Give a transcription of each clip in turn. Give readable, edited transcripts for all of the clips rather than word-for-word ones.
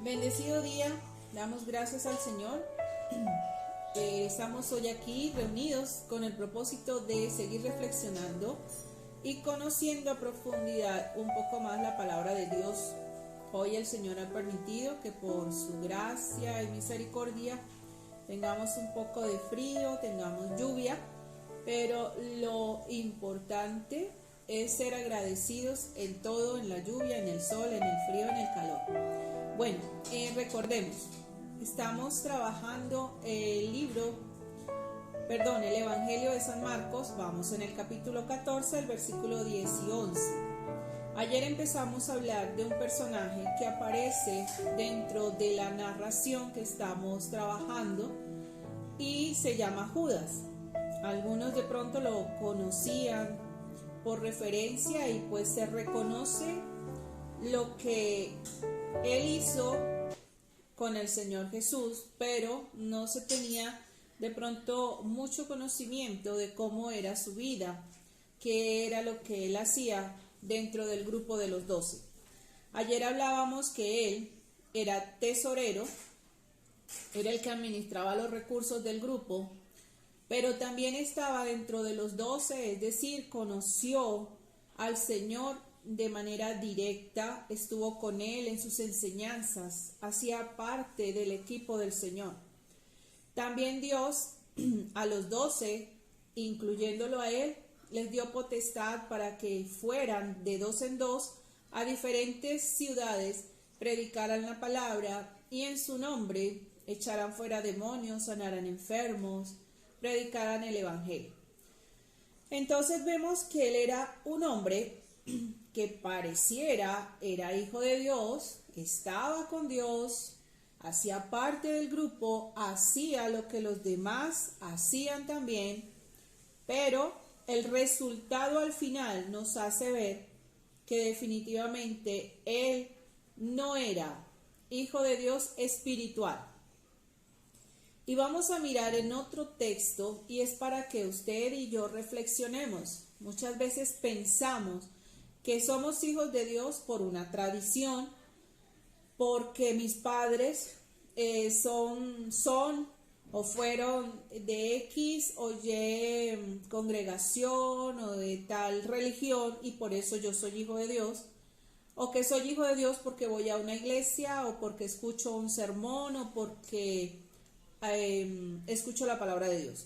Bendecido día, damos gracias al Señor. Estamos hoy aquí reunidos con el propósito de seguir reflexionando y conociendo a profundidad un poco más la palabra de Dios. Hoy el Señor ha permitido que por su gracia y misericordia tengamos un poco de frío, tengamos lluvia, pero lo importante es ser agradecidos en todo, en la lluvia, en el sol, en el frío, en el calor. Bueno, recordemos, estamos trabajando el Evangelio de San Marcos. Vamos en el capítulo 14, el versículo 10 y 11. Ayer empezamos a hablar de un personaje que aparece dentro de la narración que estamos trabajando y se llama Judas. Algunos de pronto lo conocían por referencia y pues se reconoce lo que él hizo con el Señor Jesús, pero no se tenía de pronto mucho conocimiento de cómo era su vida, qué era lo que él hacía dentro del grupo de los 12. Ayer hablábamos que él era tesorero, era el que administraba los recursos del grupo, pero también estaba dentro de los 12, es decir, conoció al Señor de manera directa, estuvo con él en sus enseñanzas, hacía parte del equipo del Señor. También Dios a los 12, incluyéndolo a él, les dio potestad para que fueran de dos en dos a diferentes ciudades, predicaran la palabra y en su nombre echaran fuera demonios, sanaran enfermos, predicaran el evangelio. Entonces vemos que él era un hombre que pareciera era hijo de Dios, estaba con Dios, hacía parte del grupo, hacía lo que los demás hacían también, pero el resultado al final nos hace ver que definitivamente él no era hijo de Dios espiritual. Y vamos a mirar en otro texto y es para que usted y yo reflexionemos. Muchas veces pensamos que somos hijos de Dios por una tradición, porque mis padres son o fueron de X o Y congregación o de tal religión y por eso yo soy hijo de Dios, o que soy hijo de Dios porque voy a una iglesia o porque escucho un sermón o porque escucho la palabra de Dios.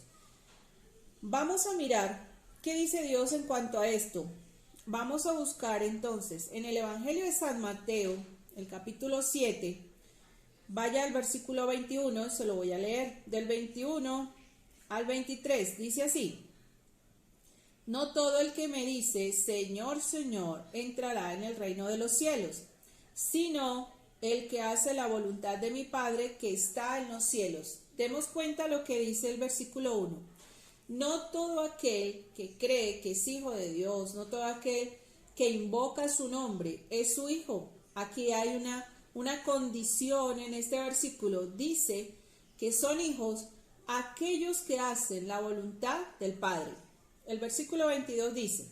Vamos a mirar qué dice Dios en cuanto a esto. Vamos a buscar entonces en el Evangelio de San Mateo, el capítulo 7, vaya al versículo 21, se lo voy a leer, del 21 al 23, dice así: No todo el que me dice, Señor, Señor, entrará en el reino de los cielos, sino el que hace la voluntad de mi Padre que está en los cielos. Demos cuenta lo que dice el versículo 1. No todo aquel que cree que es hijo de Dios, no todo aquel que invoca su nombre es su hijo. Aquí hay una condición en este versículo. Dice que son hijos aquellos que hacen la voluntad del Padre. El versículo 22 dice: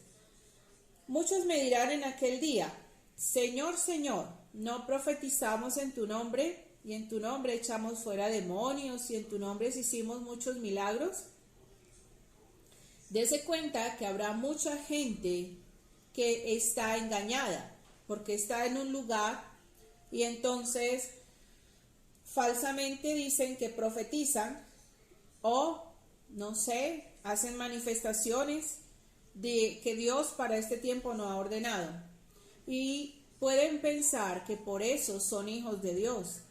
Muchos me dirán en aquel día, Señor, Señor, ¿no profetizamos en tu nombre? Y en tu nombre echamos fuera demonios y en tu nombre hicimos muchos milagros. Dese cuenta que habrá mucha gente que está engañada, porque está en un lugar y entonces falsamente dicen que profetizan o, no sé, hacen manifestaciones de que Dios para este tiempo no ha ordenado. Y pueden pensar que por eso son hijos de Dios.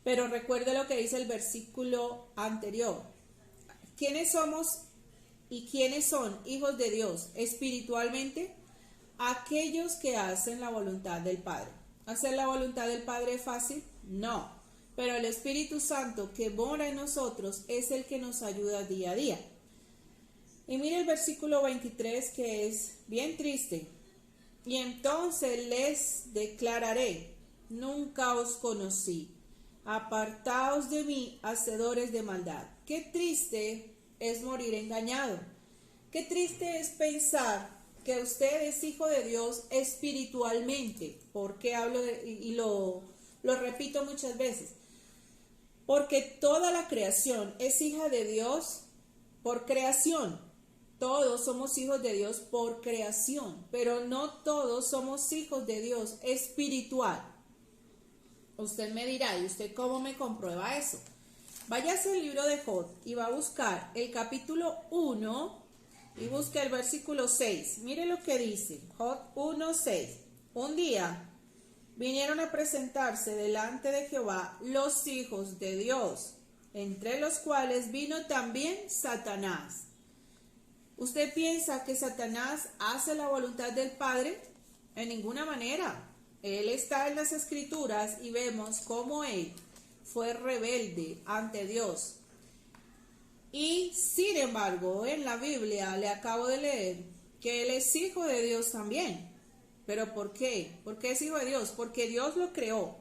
Pero recuerde lo que dice el versículo anterior. ¿Quiénes somos y quiénes son hijos de Dios espiritualmente? Aquellos que hacen la voluntad del Padre. ¿Hacer la voluntad del Padre es fácil? No. Pero el Espíritu Santo que mora en nosotros es el que nos ayuda día a día. Y mire el versículo 23 que es bien triste. Y entonces les declararé, nunca os conocí. Apartaos de mí, hacedores de maldad. Qué triste es morir engañado. Qué triste es pensar que usted es hijo de Dios espiritualmente. ¿Por qué hablo y lo Lo repito muchas veces. Porque toda la creación es hija de Dios por creación. Todos somos hijos de Dios por creación, pero no todos somos hijos de Dios espiritual. Usted me dirá, ¿y usted cómo me comprueba eso? Váyase al libro de Job y va a buscar el capítulo 1 y busca el versículo 6. Mire lo que dice, Job 1:6. Un día vinieron a presentarse delante de Jehová los hijos de Dios, entre los cuales vino también Satanás. ¿Usted piensa que Satanás hace la voluntad del Padre? En ninguna manera. Él está en las Escrituras y vemos cómo él fue rebelde ante Dios. Y sin embargo, en la Biblia le acabo de leer que él es hijo de Dios también. ¿Pero por qué? ¿Por qué es hijo de Dios? Porque Dios lo creó.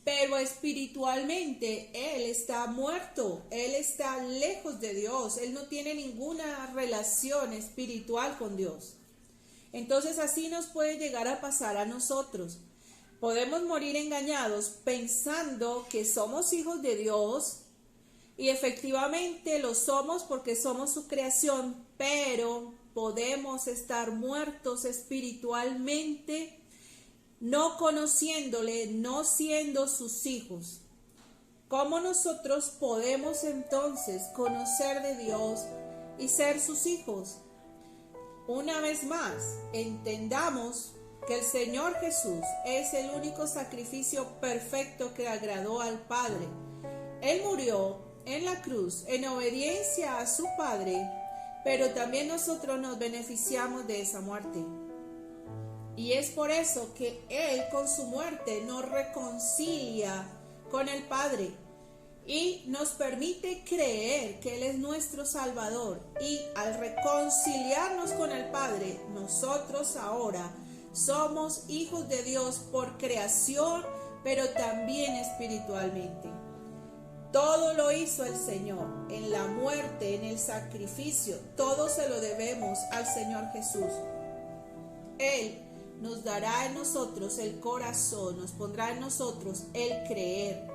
Pero espiritualmente él está muerto, él está lejos de Dios, él no tiene ninguna relación espiritual con Dios. Entonces así nos puede llegar a pasar a nosotros. Podemos morir engañados pensando que somos hijos de Dios y efectivamente lo somos porque somos su creación, pero podemos estar muertos espiritualmente, no conociéndole, no siendo sus hijos. ¿Cómo nosotros podemos entonces conocer de Dios y ser sus hijos? Una vez más, entendamos que el Señor Jesús es el único sacrificio perfecto que agradó al Padre. Él murió en la cruz en obediencia a su Padre, pero también nosotros nos beneficiamos de esa muerte. Y es por eso que Él con su muerte nos reconcilia con el Padre y nos permite creer que Él es nuestro Salvador. Y al reconciliarnos con el Padre, nosotros ahora somos hijos de Dios por creación, pero también espiritualmente. Todo lo hizo el Señor en la muerte, en el sacrificio. Todo se lo debemos al Señor Jesús. Él nos dará en nosotros el corazón, nos pondrá en nosotros el creer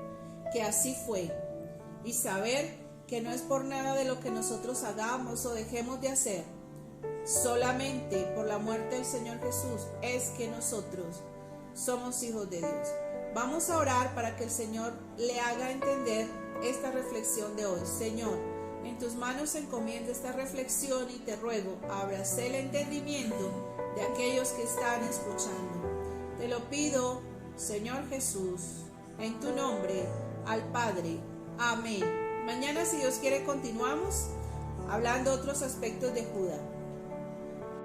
que así fue y saber que no es por nada de lo que nosotros hagamos o dejemos de hacer, solamente por la muerte del Señor Jesús es que nosotros somos hijos de Dios. Vamos a orar para que el Señor le haga entender esta reflexión de hoy. Señor, en tus manos encomiendo esta reflexión y te ruego, ábrase el entendimiento de aquellos que están escuchando. Te lo pido, Señor Jesús, en tu nombre, al Padre. Amén. Mañana, si Dios quiere, continuamos hablando otros aspectos de Judá.